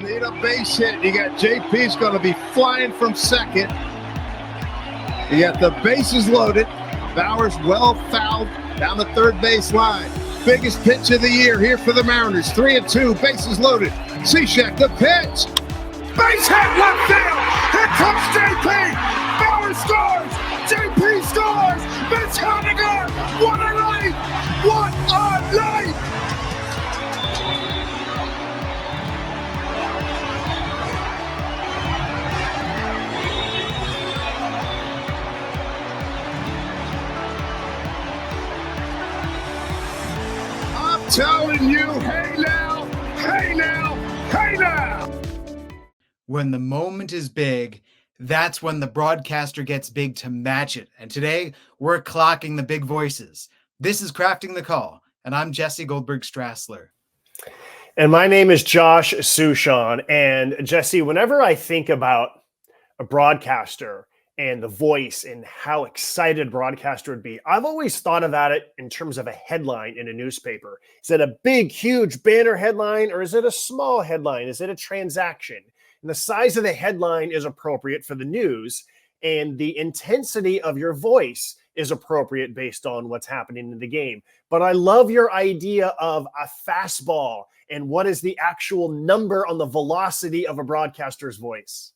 Need a base hit. You got JP's going to be flying from second. You got the bases loaded. Bauer's well fouled down the third base line. Biggest pitch of the year here for the Mariners. 3-2, bases loaded. Cishek, the pitch. Base hit, left field. Here comes JP. Bauer scores. JP scores. Vince Scully. What a night. What a night. Telling you, hey now, hey now, hey now. When the moment is big, that's when the broadcaster gets big to match it. And today, we're clocking the big voices. This is Crafting the Call, and I'm Jesse Goldberg-Strassler. And my name is Josh Suchon. And Jesse, whenever I think about a broadcaster and the voice and how excited a broadcaster would be, I've always thought about it in terms of a headline in a newspaper. Is it a big, huge banner headline, or is it a small headline? Is it a transaction? And the size of the headline is appropriate for the news, and the intensity of your voice is appropriate based on what's happening in the game. But I love your idea of a fastball and what is the actual number on the velocity of a broadcaster's voice.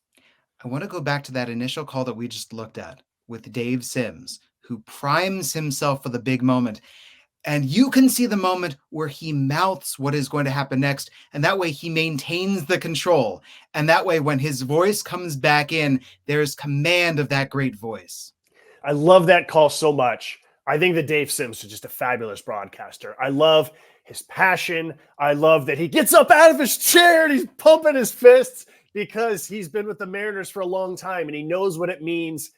I want to go back to that initial call that we just looked at with Dave Sims, who primes himself for the big moment. And you can see the moment where he mouths what is going to happen next. And that way he maintains the control. And that way, when his voice comes back in, there's command of that great voice. I love that call so much. I think that Dave Sims is just a fabulous broadcaster. I love his passion. I love that he gets up out of his chair and he's pumping his fists, because he's been with the Mariners for a long time and he knows what it means.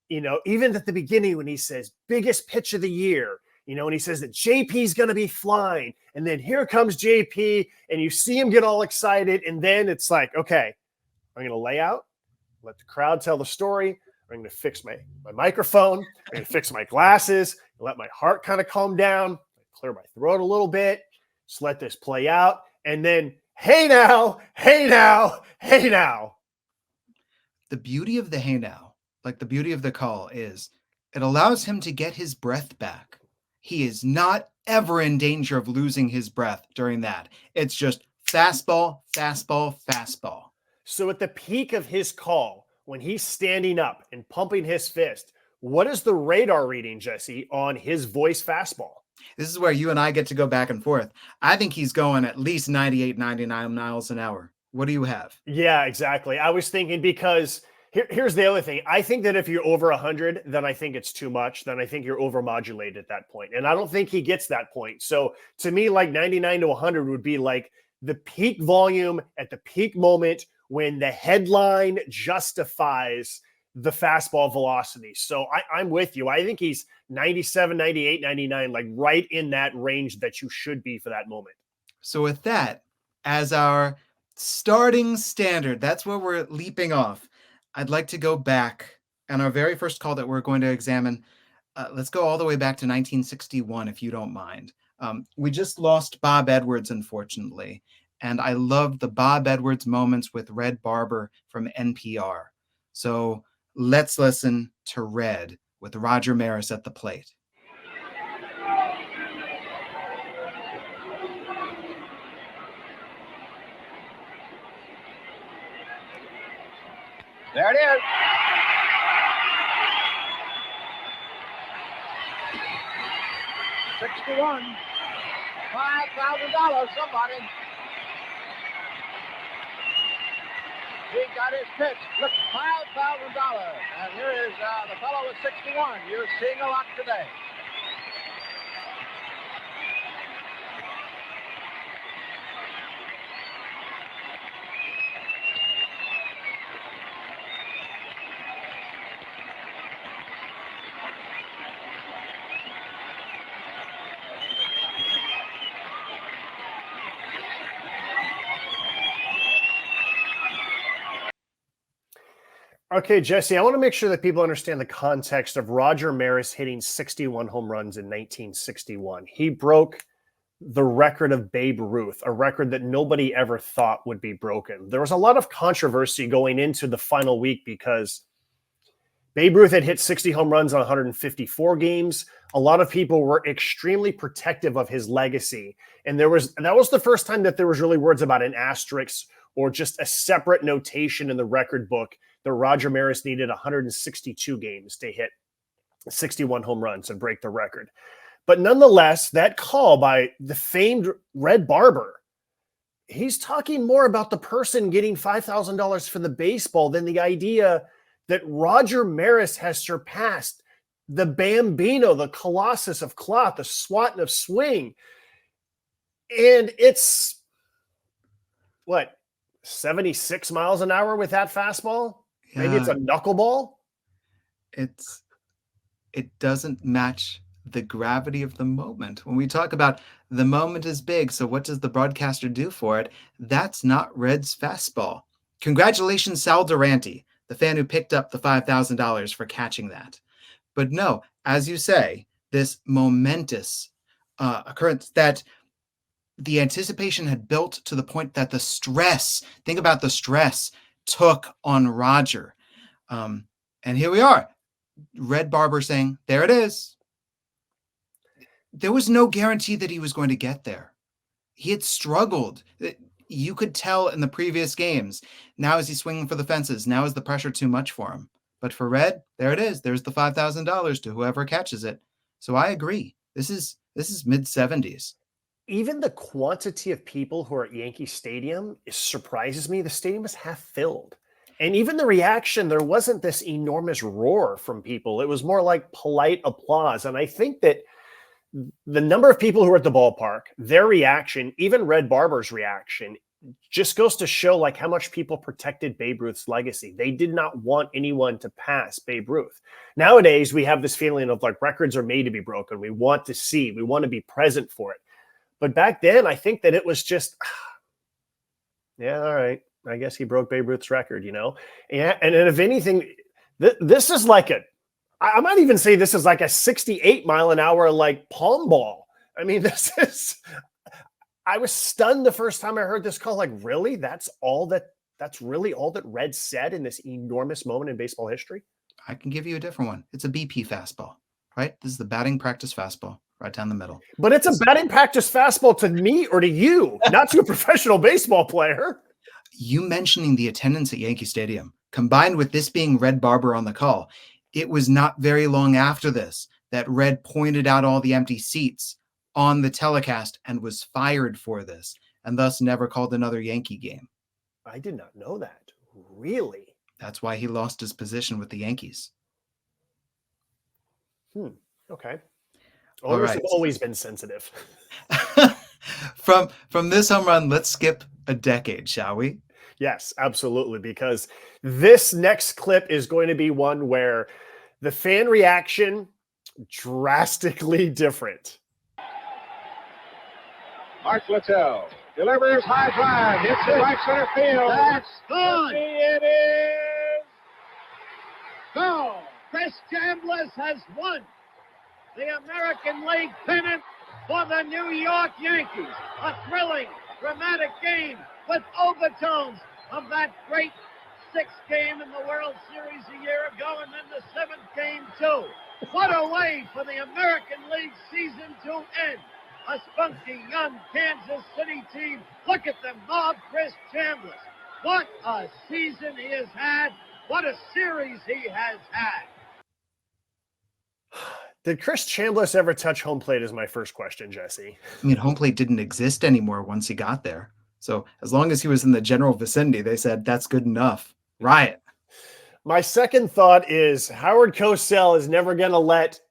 You know, even at the beginning when he says biggest pitch of the year, you know, and he says that JP's going to be flying, and then here comes JP and you see him get all excited. And then it's like, okay, I'm going to lay out, let the crowd tell the story. I'm going to fix my microphone. I'm going to fix my glasses, let my heart kind of calm down, clear my throat a little bit, just let this play out. And then, hey now, hey now, hey now. The beauty of the hey now, like the beauty of the call, is it allows him to get his breath back. He is not ever in danger of losing his breath during that. It's just fastball, fastball, fastball. So at the peak of his call, when he's standing up and pumping his fist, what is the radar reading, Jesse, on his voice fastball? This is where you and I get to go back and forth. I think he's going at least 98, 99 miles an hour. What do you have? Yeah, exactly. I was thinking, because here's the other thing. I think that if you're over 100, then I think it's too much. Then I think you're overmodulated at that point. And I don't think he gets that point. So to me, like 99 to 100 would be like the peak volume at the peak moment when the headline justifies the fastball velocity. So I'm with you. I think he's 97, 98, 99, like right in that range that you should be for that moment. So with that as our starting standard, that's where we're leaping off. I'd like to go back on our very first call that we're going to examine. Let's go all the way back to 1961, if you don't mind. We just lost Bob Edwards, unfortunately. And I loved the Bob Edwards moments with Red Barber from NPR. So let's listen to Red with Roger Maris at the plate. There it is. $61. $5,000, somebody. He got his pitch. Look, $5,000. And here is the fellow with 61. You're seeing a lot today. Okay, Jesse, I want to make sure that people understand the context of Roger Maris hitting 61 home runs in 1961. He broke the record of Babe Ruth, a record that nobody ever thought would be broken. There was a lot of controversy going into the final week because Babe Ruth had hit 60 home runs on 154 games. A lot of people were extremely protective of his legacy. And that was the first time that there was really words about an asterisk or just a separate notation in the record book that Roger Maris needed 162 games to hit 61 home runs and break the record. But nonetheless, that call by the famed Red Barber, he's talking more about the person getting $5,000 for the baseball than the idea that Roger Maris has surpassed the Bambino, the Colossus of cloth, the Swatan of swing. And it's, 76 miles an hour with that fastball? Yeah. Maybe it's a knuckleball? It doesn't match the gravity of the moment. When we talk about the moment is big, so what does the broadcaster do for it? That's not Red's fastball. Congratulations, Sal Durante, the fan who picked up the $5,000 for catching that. But no, as you say, this momentous occurrence that the anticipation had built to the point that the stress, think about the stress, took on Roger. And here we are, Red Barber saying, there it is. There was no guarantee that he was going to get there. He had struggled. You could tell in the previous games. Now is he swinging for the fences? Now is the pressure too much for him? But for Red, there it is. There's the $5,000 to whoever catches it. So I agree. This is mid-70s. Even the quantity of people who are at Yankee Stadium surprises me. The stadium was half filled. And even the reaction, there wasn't this enormous roar from people. It was more like polite applause. And I think that the number of people who were at the ballpark, their reaction, even Red Barber's reaction, just goes to show like how much people protected Babe Ruth's legacy. They did not want anyone to pass Babe Ruth. Nowadays, we have this feeling of like records are made to be broken. We want to be present for it. But back then, I think that it was just, yeah, all right. I guess he broke Babe Ruth's record, you know? And if anything, this is like I might even say this is like a 68 mile an hour, like palm ball. I mean, I was stunned the first time I heard this call. Like, really? That's really all that Red said in this enormous moment in baseball history? I can give you a different one. It's a BP fastball, right? This is the batting practice fastball right down the middle. But it's a batting practice fastball to me or to you, not to a professional baseball player. You mentioning the attendance at Yankee Stadium, combined with this being Red Barber on the call, it was not very long after this that Red pointed out all the empty seats on the telecast and was fired for this, and thus never called another Yankee game. I did not know that. Really? That's why he lost his position with the Yankees. Okay. Owners have always been sensitive. From this home run, let's skip a decade, shall we? Yes, absolutely, because this next clip is going to be one where the fan reaction drastically different. Mark Littell delivers high drive, hits it right center field. That's gone. It is gone. Chris Chambliss has won the American League pennant for the New York Yankees. A thrilling, dramatic game with overtones of that great sixth game in the World Series a year ago, and then the seventh game too. What a way for the American League season to end. A spunky young Kansas City team. Look at them mob Chris Chambliss. What a season he has had. What a series he has had. Did Chris Chambliss ever touch home plate is my first question, Jesse. I mean, home plate didn't exist anymore once he got there. So as long as he was in the general vicinity, they said, that's good enough. Riot. My second thought is Howard Cosell is never going to let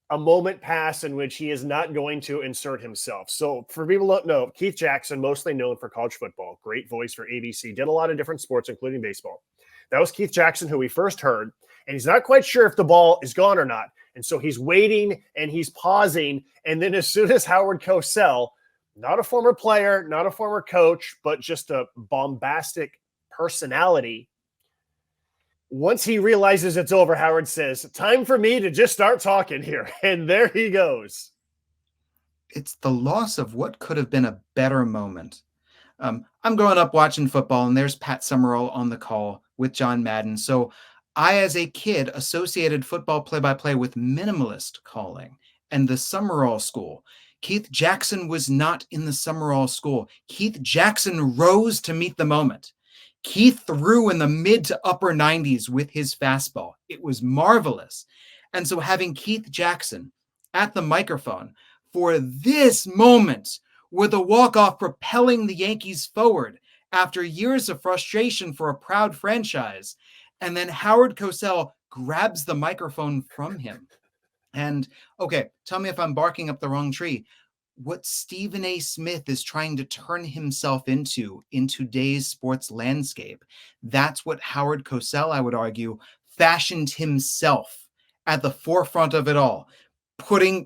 a moment pass in which he is not going to insert himself. So for people who don't know, Keith Jackson, mostly known for college football, great voice for ABC, did a lot of different sports, including baseball. That was Keith Jackson, who we first heard, and he's not quite sure if the ball is gone or not. And so he's waiting and he's pausing. And then as soon as Howard Cosell, not a former player, not a former coach, but just a bombastic personality, once he realizes it's over, Howard says, time for me to just start talking here. And there he goes. it's the loss of what could have been a better moment. I'm growing up watching football, and there's Pat Summerall on the call with John Madden. So I, as a kid, associated football play-by-play with minimalist calling and the Summerall school. Keith Jackson was not in the Summerall school. Keith Jackson rose to meet the moment. Keith threw in the mid to upper 90s with his fastball. It was marvelous. And so having Keith Jackson at the microphone for this moment with a walk-off propelling the Yankees forward after years of frustration for a proud franchise, and then Howard Cosell grabs the microphone from him. And, okay, tell me if I'm barking up the wrong tree. What Stephen A. Smith is trying to turn himself into in today's sports landscape, that's what Howard Cosell, I would argue, fashioned himself at the forefront of it all,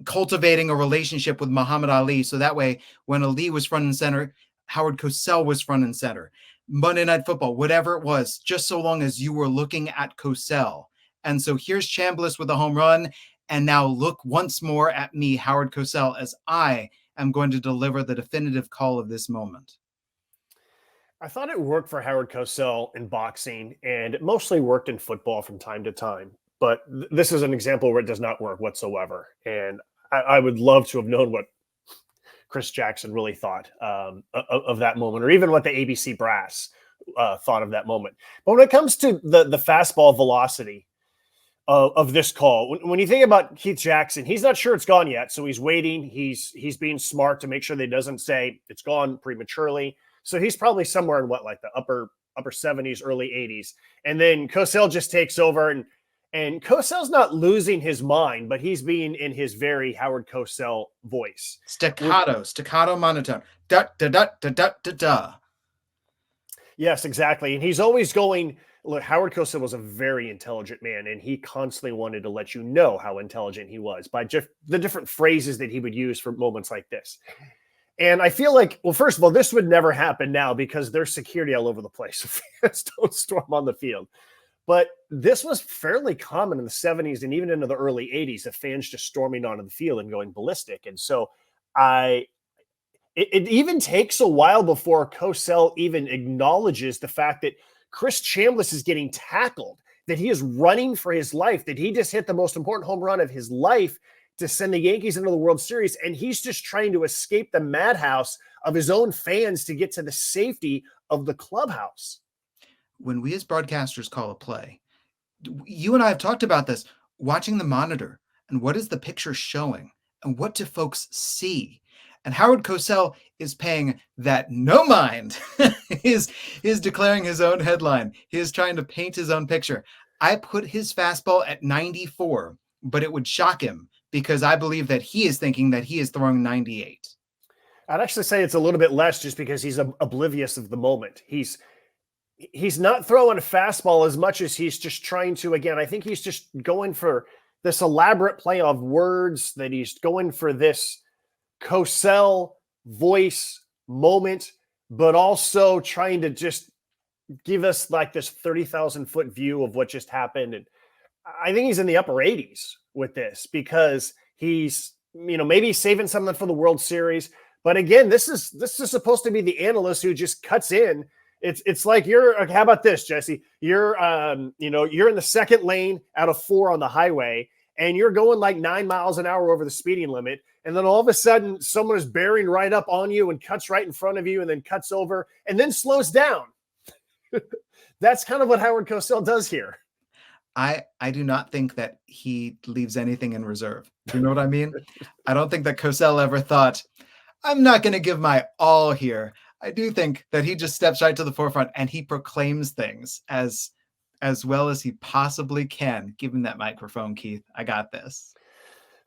cultivating a relationship with Muhammad Ali. So that way, when Ali was front and center, Howard Cosell was front and center. Monday Night Football, whatever it was, just so long as you were looking at Cosell. And so here's Chambliss with a home run. And now look once more at me, Howard Cosell, as I am going to deliver the definitive call of this moment. I thought it worked for Howard Cosell in boxing, and it mostly worked in football from time to time. But this is an example where it does not work whatsoever. And I would love to have known what Chris Jackson really thought of that moment, or even what the ABC brass thought of that moment. But when it comes to the fastball velocity of this call, when you think about Keith Jackson, he's not sure it's gone yet. So he's waiting. He's being smart to make sure that he doesn't say it's gone prematurely. So he's probably somewhere in the upper 70s, early 80s. And then Cosell just takes over, and Cosell's not losing his mind, but he's being in his very Howard Cosell voice. Staccato monotone. Da, da, da, da, da, da, da. Yes, exactly. And he's always going, look, Howard Cosell was a very intelligent man, and he constantly wanted to let you know how intelligent he was by just the different phrases that he would use for moments like this. And I feel like, well, first of all, this would never happen now because there's security all over the place. Fans don't storm on the field. But this was fairly common in the 70s and even into the early 80s, of fans just storming onto the field and going ballistic. And so it even takes a while before Cosell even acknowledges the fact that Chris Chambliss is getting tackled, that he is running for his life, that he just hit the most important home run of his life to send the Yankees into the World Series. And he's just trying to escape the madhouse of his own fans to get to the safety of the clubhouse. When we as broadcasters call a play, you and I have talked about this, watching the monitor and what is the picture showing and what do folks see? And Howard Cosell is paying that no mind. He's declaring his own headline. He is trying to paint his own picture. I put his fastball at 94, but it would shock him because I believe that he is thinking that he is throwing 98. I'd actually say it's a little bit less just because he's oblivious of the moment. He's not throwing a fastball as much as he's just trying to, again, I think he's just going for this elaborate play of words, that he's going for this Cosell voice moment, but also trying to just give us like this 30,000 foot view of what just happened. And I think he's in the upper 80s with this because he's, maybe saving something for the World Series. But again, this is supposed to be the analyst who just cuts in. It's like how about this, Jesse? You're in the second lane out of 4 on the highway, and you're going like 9 miles an hour over the speeding limit. And then all of a sudden someone is bearing right up on you and cuts right in front of you and then cuts over and then slows down. That's kind of what Howard Cosell does here. I do not think that he leaves anything in reserve. You know what I mean? I don't think that Cosell ever thought, I'm not going to give my all here. I do think that he just steps right to the forefront and he proclaims things as well as he possibly can. Give him that microphone, Keith. I got this.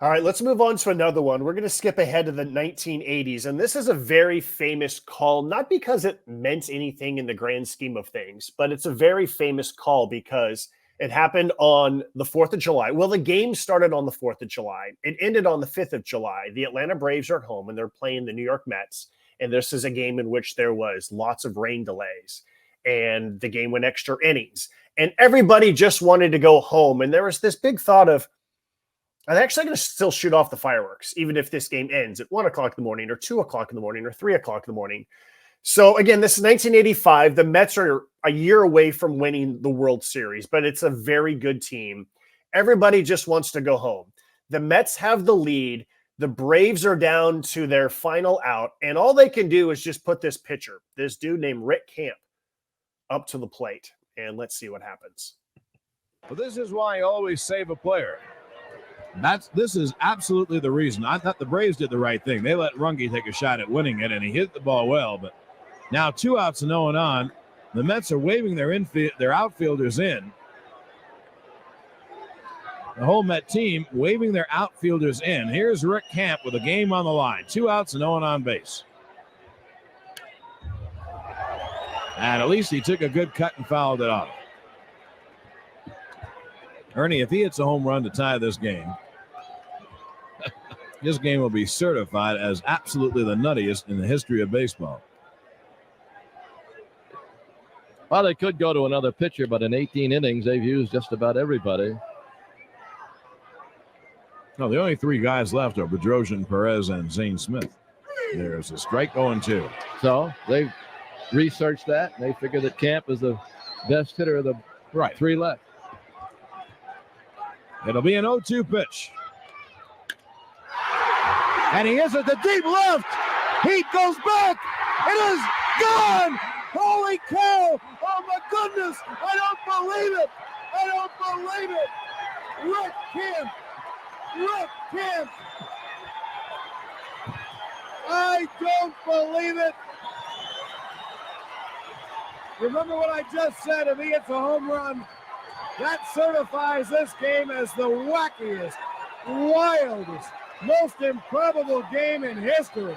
All right, let's move on to another one. We're going to skip ahead to the 1980s. And this is a very famous call, not because it meant anything in the grand scheme of things, but it's a very famous call because it happened on the 4th of July. Well, the game started on the 4th of July. It ended on the 5th of July. The Atlanta Braves are at home and they're playing the New York Mets. And this is a game in which there was lots of rain delays and the game went extra innings and everybody just wanted to go home. And there was this big thought of, I'm actually going to still shoot off the fireworks, even if this game ends at 1 o'clock in the morning or 2 o'clock in the morning or 3 o'clock in the morning. So again, this is 1985. The Mets are a year away from winning the World Series, but it's a very good team. Everybody just wants to go home. The Mets have the lead. The Braves are down to their final out, and all they can do is just put this pitcher, this dude named Rick Camp, up to the plate, and let's see what happens. Well, this is why I always save a player. This is absolutely the reason. I thought the Braves did the right thing. They let Runge take a shot at winning it, and he hit the ball well, but now 2 outs and no one on. The Mets are waving their outfielders in. The whole Met team waving their outfielders in. Here's Rick Camp with a game on the line. 2 outs and no one on base. And at least he took a good cut and fouled it off. Ernie, if he hits a home run to tie this game, this game will be certified as absolutely the nuttiest in the history of baseball. Well, they could go to another pitcher, but in 18 innings, they've used just about everybody. No, the only 3 guys left are Bedrosian, Perez, and Zane Smith. There's a strike 0-2. So they've researched that, and they figure that Camp is the best hitter of the 3 left. It'll be an 0-2 pitch. And he is at the deep left. Heat goes back. It is gone. Holy cow. Oh, my goodness. I don't believe it. I don't believe it. Rick Camp. Rick Camp. I don't believe it. Remember what I just said. If he hits a home run, that certifies this game as the wackiest, wildest, most improbable game in history.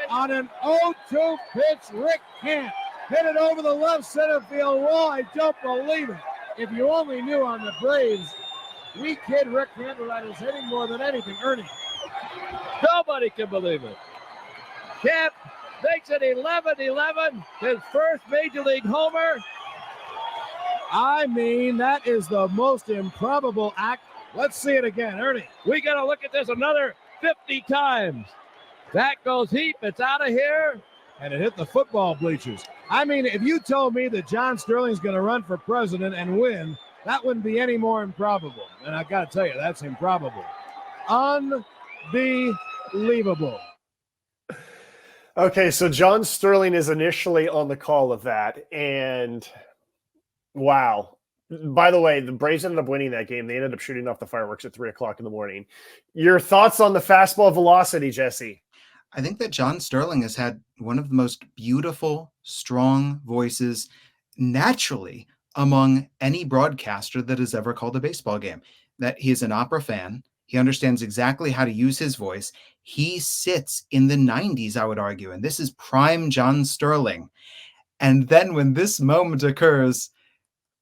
On an 0-2 pitch, Rick Camp hit it over the left center field wall. I don't believe it. If you only knew on the Braves, we kid Rick Camp about his hitting more than anything. Ernie. Nobody can believe it. Camp makes it 11-11, his first Major League homer. I mean, that is the most improbable act. Let's see it again, Ernie. We got to look at this another 50 times. That goes Heat. It's out of here. And it hit the football bleachers. I mean, if you told me that John Sterling's going to run for president and win, that wouldn't be any more improbable. And I got to tell you, that's improbable. Unbelievable. Okay, so John Sterling is initially on the call of that, and wow. By the way, the Braves ended up winning that game. They ended up shooting off the fireworks at 3 o'clock in the morning. Your thoughts on the fastball velocity, Jesse? I think that John Sterling has had one of the most beautiful, strong voices naturally among any broadcaster that has ever called a baseball game. That he is an opera fan. He understands exactly how to use his voice. He sits in the 90s, I would argue, and this is prime John Sterling. And then when this moment occurs,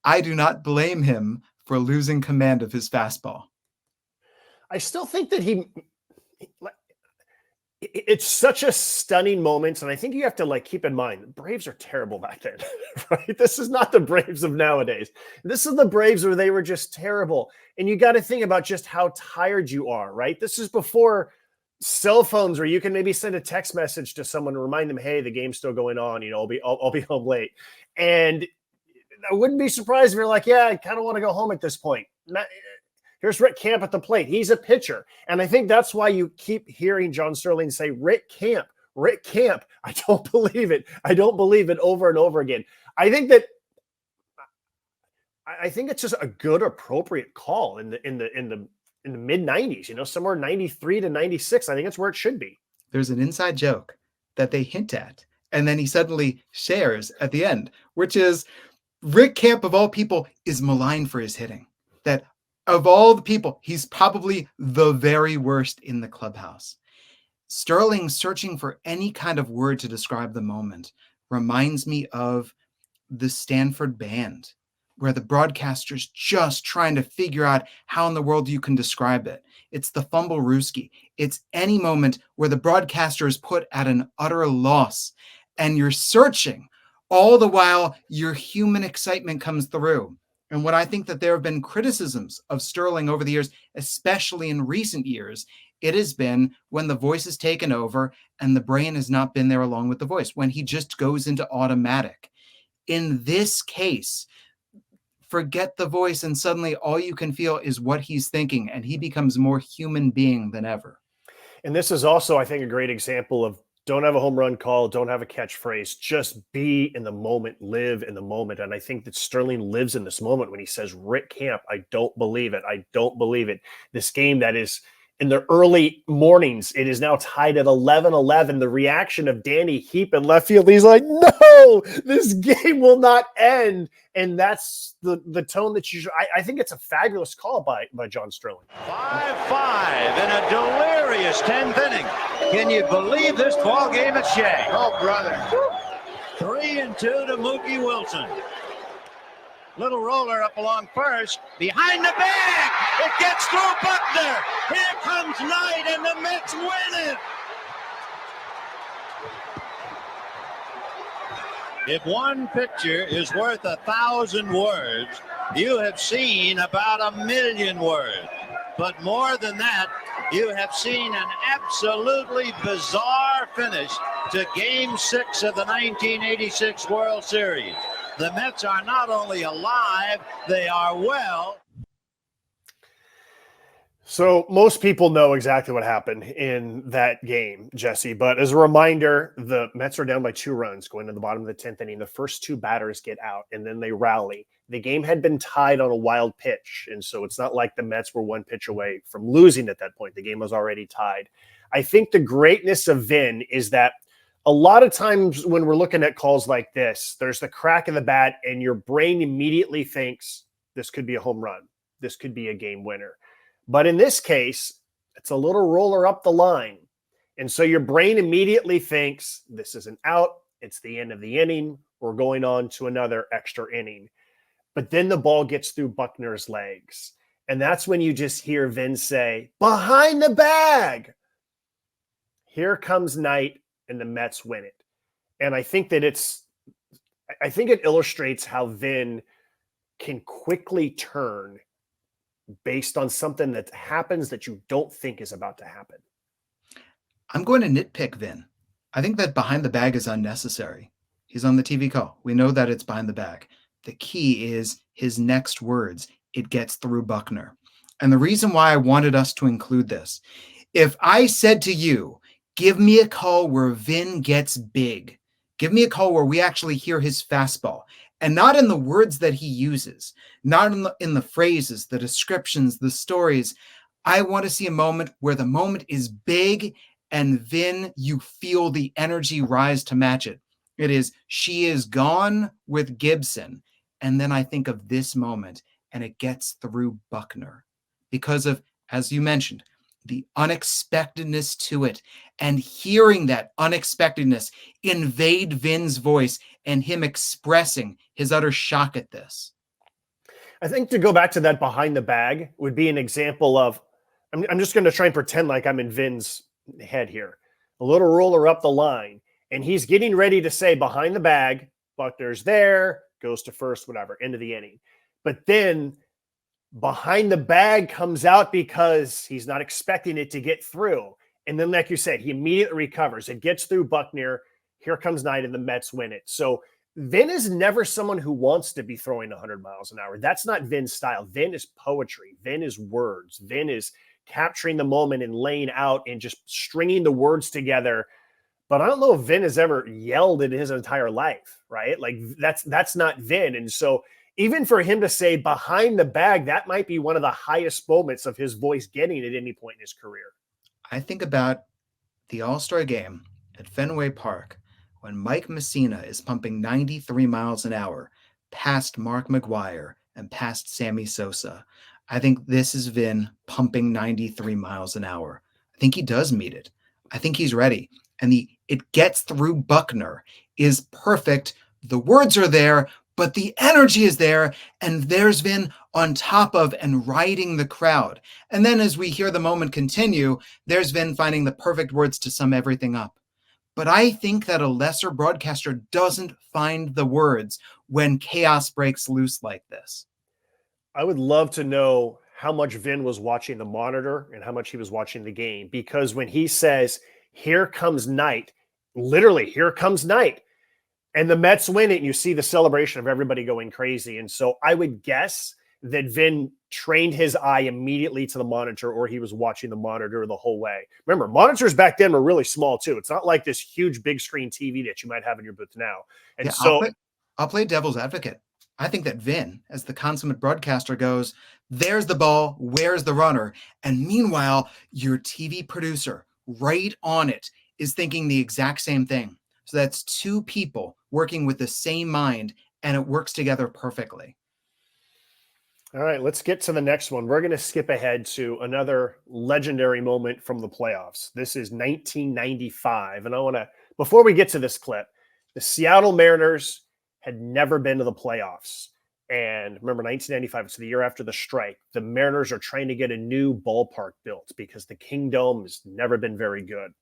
I do not blame him for losing command of his fastball. I still think that it's such a stunning moment, and I think you have to keep in mind the Braves are terrible back then, right? This is not the Braves of nowadays. This is the Braves where they were just terrible, and you got to think about just how tired you are, right? This is before cell phones where you can maybe send a text message to someone and remind them, hey, the game's still going on, I'll be home late. And I wouldn't be surprised if you're like, yeah, I kind of want to go home at this point. Here's Rick Camp at the plate. He's a pitcher. And I think that's why you keep hearing John Sterling say, Rick Camp. I don't believe it. I don't believe it over and over again. I think it's just a good, appropriate call in the mid 90s, somewhere 93 to 96. I think that's where it should be. There's an inside joke that they hint at, and then he suddenly shares at the end, which is Rick Camp, of all people, is maligned for his hitting. That of all the people, he's probably the very worst in the clubhouse. Sterling searching for any kind of word to describe the moment reminds me of the Stanford Band, where the broadcaster's just trying to figure out how in the world you can describe it. It's the fumble-rooski. It's any moment where the broadcaster is put at an utter loss and you're searching. All the while, your human excitement comes through. And when I think that there have been criticisms of Sterling over the years, especially in recent years, it has been when the voice is taken over and the brain has not been there along with the voice, when he just goes into automatic. In this case, forget the voice and suddenly all you can feel is what he's thinking, and he becomes more human being than ever. And this is also, I think, a great example of don't have a home run call, don't have a catchphrase, just be in the moment, live in the moment. And I think that Sterling lives in this moment when he says, Rick Camp, I don't believe it. I don't believe it. This game that is in the early mornings, it is now tied at 11-11. The reaction of Danny Heap in left field, he's like, no, this game will not end. And that's the tone that I think it's a fabulous call by John Sterling. 5-5 in a delirious 10th inning. Can you believe this ball game at Shea? Oh, brother. 3-2 to Mookie Wilson. Little roller up along first. Behind the bag. It gets through Buckner. Here comes Knight, and the Mets win it. If one picture is worth 1,000 words, you have seen about 1,000,000 words. But more than that, you have seen an absolutely bizarre finish to Game 6 of the 1986 World Series. The Mets are not only alive, they are well. So most people know exactly what happened in that game, Jesse. But as a reminder, the Mets are down by 2 runs going to the bottom of the 10th inning. The first 2 batters get out, and then they rally. The game had been tied on a wild pitch, and so it's not like the Mets were 1 pitch away from losing at that point. The game was already tied. I think the greatness of Vin is that a lot of times when we're looking at calls like this, there's the crack of the bat, and your brain immediately thinks this could be a home run. This could be a game winner. But in this case, it's a little roller up the line. And so your brain immediately thinks this is an out. It's the end of the inning. We're going on to another extra inning. But then the ball gets through Buckner's legs. And that's when you just hear Vin say, behind the bag. Here comes Knight, and the Mets win it. And I think that it illustrates how Vin can quickly turn based on something that happens that you don't think is about to happen. I'm going to nitpick Vin. I think that behind the bag is unnecessary. He's on the TV call. We know that it's behind the bag. The key is his next words. It gets through Buckner. And the reason why I wanted us to include this, if I said to you, give me a call where Vin gets big, give me a call where we actually hear his fastball, and not in the words that he uses, not in the phrases, the descriptions, the stories. I want to see a moment where the moment is big and Vin, you feel the energy rise to match it. It is, she is gone with Gibson. And then I think of this moment, and it gets through Buckner because of, as you mentioned, the unexpectedness to it, and hearing that unexpectedness invade Vin's voice and him expressing his utter shock at this. I think to go back to that behind the bag would be an example of, I'm just going to try and pretend like I'm in Vin's head here. A little roller up the line, and he's getting ready to say behind the bag, Buckner's there, goes to first, whatever, end of the inning. But then behind the bag comes out because he's not expecting it to get through. And then, like you said, he immediately recovers. It gets through Buckner. Here comes Knight, and the Mets win it. So Vin is never someone who wants to be throwing 100 miles an hour. That's not Vin's style. Vin is poetry. Vin is words. Vin is capturing the moment and laying out and just stringing the words together. But I don't know if Vin has ever yelled in his entire life, right? Like that's not Vin. And so even for him to say behind the bag, that might be one of the highest moments of his voice getting at any point in his career. I think about the All-Star game at Fenway Park when Mike Messina is pumping 93 miles an hour past Mark McGwire and past Sammy Sosa. I think this is Vin pumping 93 miles an hour. I think he does meet it. I think he's ready. And it gets through Buckner is perfect. The words are there, but the energy is there, and there's Vin on top of and riding the crowd. And then as we hear the moment continue, there's Vin finding the perfect words to sum everything up. But I think that a lesser broadcaster doesn't find the words when chaos breaks loose like this. I would love to know how much Vin was watching the monitor and how much he was watching the game, because when he says, "Here comes night," literally, here comes night, and the Mets win it, and you see the celebration of everybody going crazy. And so I would guess that Vin trained his eye immediately to the monitor, or he was watching the monitor the whole way. Remember, monitors back then were really small too. It's not like this huge big screen TV that you might have in your booth now. And I'll play devil's advocate. I think that Vin, as the consummate broadcaster, goes, there's the ball, where's the runner? And meanwhile, your TV producer right on it is thinking the exact same thing. So that's two people working with the same mind, and it works together perfectly. All right, let's get to the next one. We're going to skip ahead to another legendary moment from the playoffs. This is 1995. And I want to, before we get to this clip, the Seattle Mariners had never been to the playoffs. And remember, 1995, it's the year after the strike. The Mariners are trying to get a new ballpark built because the King Dome has never been very good.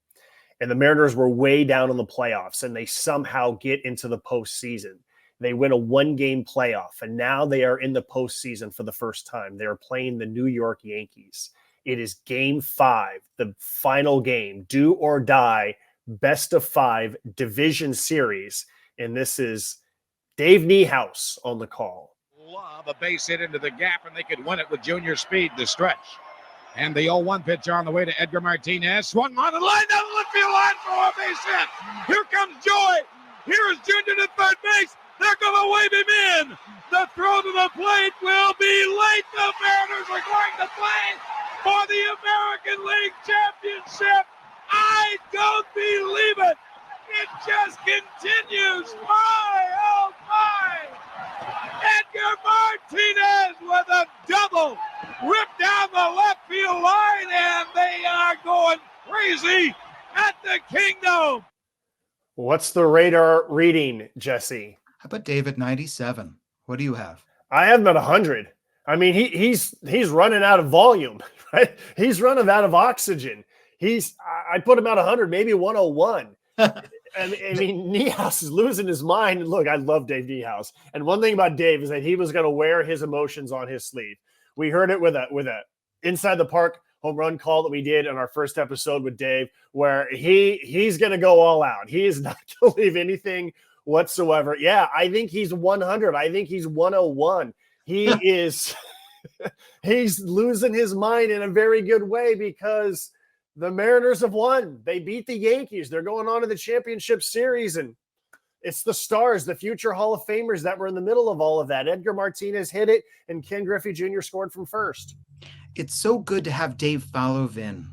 And the Mariners were way down in the playoffs, and they somehow get into the postseason. They win a one-game playoff, and now they are in the postseason for the first time. They are playing the New York Yankees. It is Game 5, the final game, do or die, best of 5 division series. And this is Dave Niehaus on the call. Love a base hit into the gap, and they could win it with junior speed to stretch. And the 0-1 pitch on the way to Edgar Martinez. Swung on the line down the left field line for a base hit. Here comes Joy. Here is Junior to third base. They're going to wave him in. The throw to the plate will be late. The Mariners are going to play for the American League Championship. I don't believe it. It just continues. My, oh my. Edgar Martinez with a double. Ripped down the left field line, and they are going crazy at the Kingdom. What's the radar reading, Jesse? How about David 97? What do you have? I have him at 100. I mean, he's running out of volume, right? He's running out of oxygen. I put him at 100, maybe 101. I mean, Niehaus is losing his mind. And look, I love Dave Niehaus. And one thing about Dave is that he was going to wear his emotions on his sleeve. We heard it with a inside the park home run call that we did in our first episode with Dave, where he's going to go all out. He is not going to leave anything whatsoever. Yeah, I think he's 100. I think he's 101. He is he's losing his mind in a very good way because the Mariners have won. They beat the Yankees. They're going on to the championship series, and it's the stars, the future Hall of Famers that were in the middle of all of that. Edgar Martinez hit it, and Ken Griffey Jr. scored from first. It's so good to have Dave follow Vin.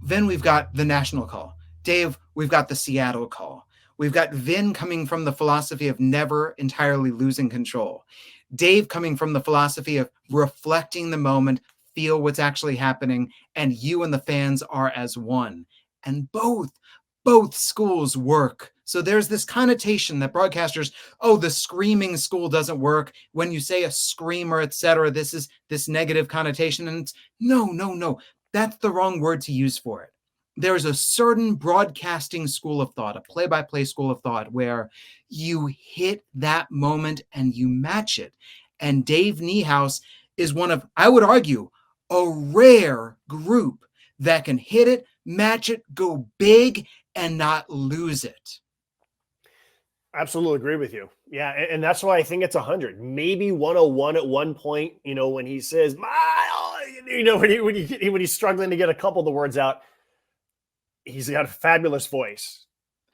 Vin, we've got the national call. Dave, we've got the Seattle call. We've got Vin coming from the philosophy of never entirely losing control. Dave coming from the philosophy of reflecting the moment, feel what's actually happening, and you and the fans are as one. And both schools work. So there's this connotation that broadcasters, the screaming school doesn't work. When you say a screamer, etc., this is this negative connotation. And it's no. That's the wrong word to use for it. There's a certain broadcasting school of thought, a play-by-play school of thought, where you hit that moment and you match it. And Dave Niehaus is one of, I would argue, a rare group that can hit it, match it, go big, and not lose it. Absolutely agree with you. Yeah, and that's why I think it's 100, maybe 101 at one point. When he says, when he's struggling to get a couple of the words out, he's got a fabulous voice.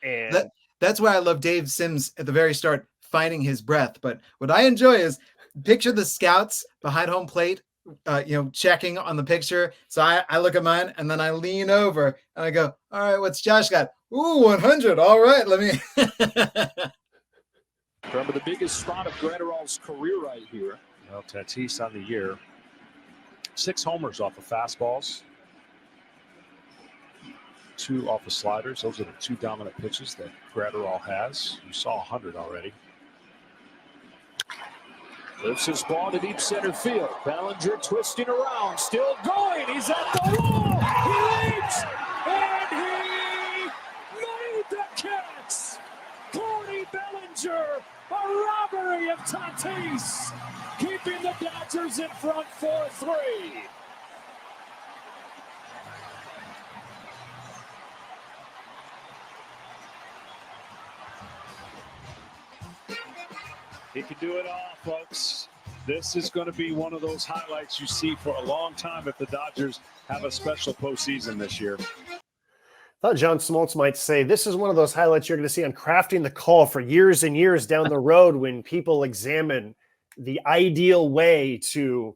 And that's why I love Dave Sims at the very start, finding his breath. But what I enjoy is picture the scouts behind home plate, checking on the picture. So I look at mine and then I lean over and I go, all right, what's Josh got? Ooh, 100. All right, let me. Remember the biggest spot of Gratterall's career right here. Well, Tatis on the year. 6 homers off of fastballs. 2 off of sliders. Those are the 2 dominant pitches that Gratterall has. You saw 100 already. Lifts his ball to deep center field. Bellinger twisting around, still going. He's at the wall. He leaps, and he made the catch. Cody Bellinger, a robbery of Tatis, keeping the Dodgers goes in front 4-3. He can do it all, folks. This is going to be one of those highlights you see for a long time if the Dodgers have a special postseason this year. I thought John Smoltz might say this is one of those highlights you're going to see on Crafting the Call for years and years down the road when people examine the ideal way to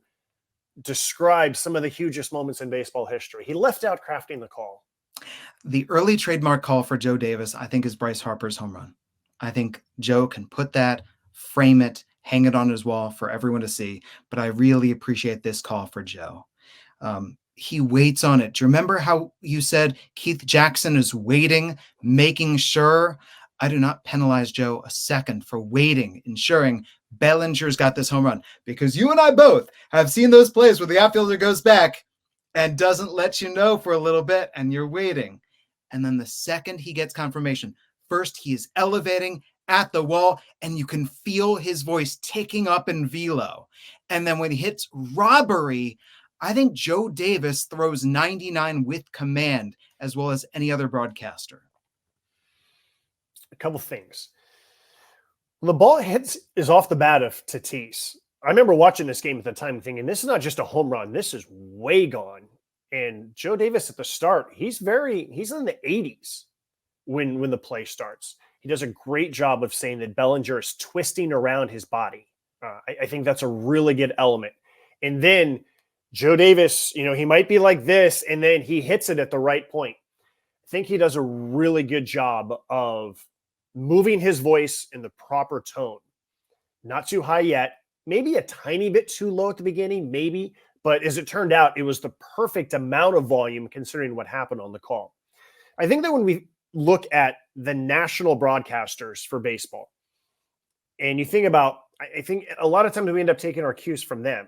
describe some of the hugest moments in baseball history. He left out Crafting the Call. The early trademark call for Joe Davis, I think, is Bryce Harper's home run. I think Joe can put that, frame it, hang it on his wall for everyone to see. But I really appreciate this call for Joe. He waits on it. Do you remember how you said Keith Jackson is waiting, making sure? I do not penalize Joe a second for waiting, ensuring Bellinger's got this home run, because you and I both have seen those plays where the outfielder goes back and doesn't let you know for a little bit, and you're waiting. And then the second he gets confirmation, first he is elevating at the wall, and you can feel his voice ticking up in velo. And then when he hits robbery, I think Joe Davis throws 99 with command as well as any other broadcaster. A couple things. When the ball is off the bat of Tatis, I remember watching this game at the time thinking, this is not just a home run. This is way gone. And Joe Davis at the start, he's in the 80s when the play starts. He does a great job of saying that Bellinger is twisting around his body. I think that's a really good element. And then Joe Davis, he might be like this, and then he hits it at the right point. I think he does a really good job of moving his voice in the proper tone. Not too high yet, maybe a tiny bit too low at the beginning, maybe. But as it turned out, it was the perfect amount of volume considering what happened on the call. I think that when we look at the national broadcasters for baseball, and you think about, I think a lot of times we end up taking our cues from them,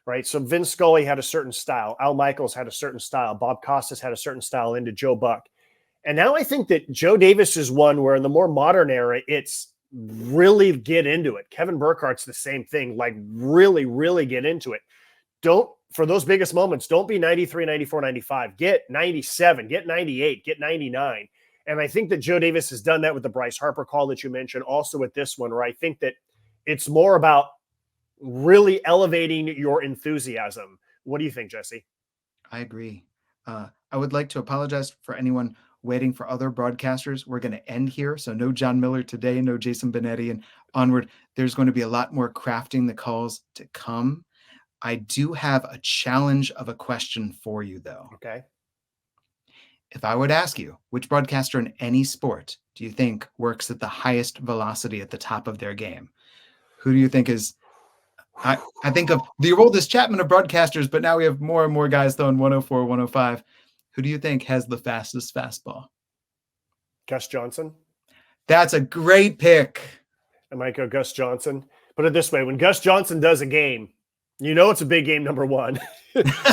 right? So Vin Scully had a certain style. Al Michaels had a certain style. Bob Costas had a certain style into Joe Buck. And now I think that Joe Davis is one where in the more modern era, it's really get into it. Kevin Burkhart's the same thing, like really, really get into it. For those biggest moments, don't be 93, 94, 95. Get 97, get 98, get 99. And I think that Joe Davis has done that with the Bryce Harper call that you mentioned, also with this one, where I think that it's more about really elevating your enthusiasm. What do you think, Jesse? I agree. I would like to apologize for anyone waiting for other broadcasters. We're going to end here. So no John Miller today, no Jason Benetti, and onward. There's going to be a lot more crafting the calls to come. I do have a challenge of a question for you, though. Okay. If I would ask you, which broadcaster in any sport do you think works at the highest velocity at the top of their game? Who do you think is... I think of the oldest Chapman of broadcasters, but now we have more and more guys throwing 104, 105. Who do you think has the fastest fastball? Gus Johnson. That's a great pick. I might go Gus Johnson. Put it this way. When Gus Johnson does a game, it's a big game, number one.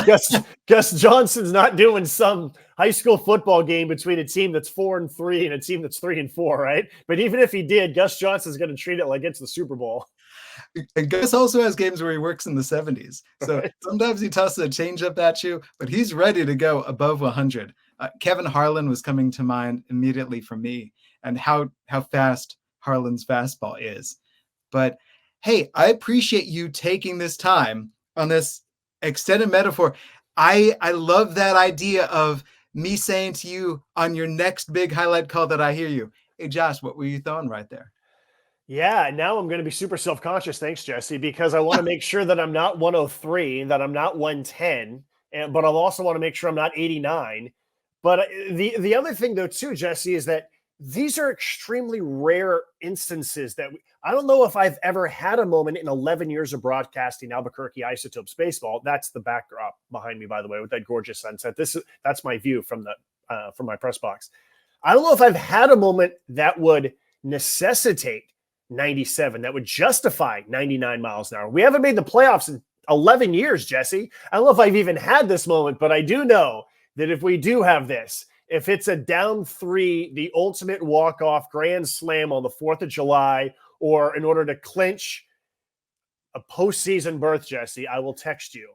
Gus Johnson's not doing some high school football game between a team that's 4-3 and a team that's 3-4, right? But even if he did, Gus Johnson's going to treat it like it's the Super Bowl. And Gus also has games where he works in the 70s. So sometimes he tosses a changeup at you, but he's ready to go above 100. Kevin Harlan was coming to mind immediately for me, and how fast Harlan's fastball is. But hey, I appreciate you taking this time on this extended metaphor. I love that idea of me saying to you on your next big highlight call that I hear you, hey, Josh, what were you throwing right there? Yeah, now I'm going to be super self-conscious. Thanks, Jesse, because I want to make sure that I'm not 103, that I'm not 110, but I also want to make sure I'm not 89. But the other thing, though, too, Jesse, is that these are extremely rare instances that I don't know if I've ever had a moment in 11 years of broadcasting Albuquerque Isotopes baseball. That's the backdrop behind me, by the way, with that gorgeous sunset. That's my view from my press box. I don't know if I've had a moment that would necessitate 97, that would justify 99 miles an hour. We haven't made the playoffs in 11 years, Jesse. I don't know if I've even had this moment, but I do know that if we do have this, if it's a down 3, the ultimate walk-off grand slam on the 4th of July, or in order to clinch a postseason berth, Jesse, I will text you.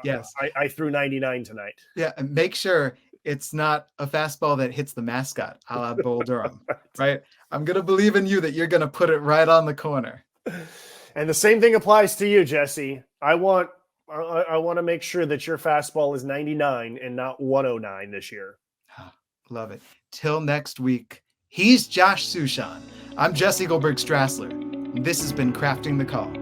Yes. I threw 99 tonight. Yeah, and make sure it's not a fastball that hits the mascot, a la Bull Durham, right? I'm going to believe in you that you're going to put it right on the corner. And the same thing applies to you, Jesse. I want to make sure that your fastball is 99 and not 109 this year. Love it. Till next week, he's Josh Suchon. I'm Jesse Goldberg-Strassler. And this has been Crafting the Call.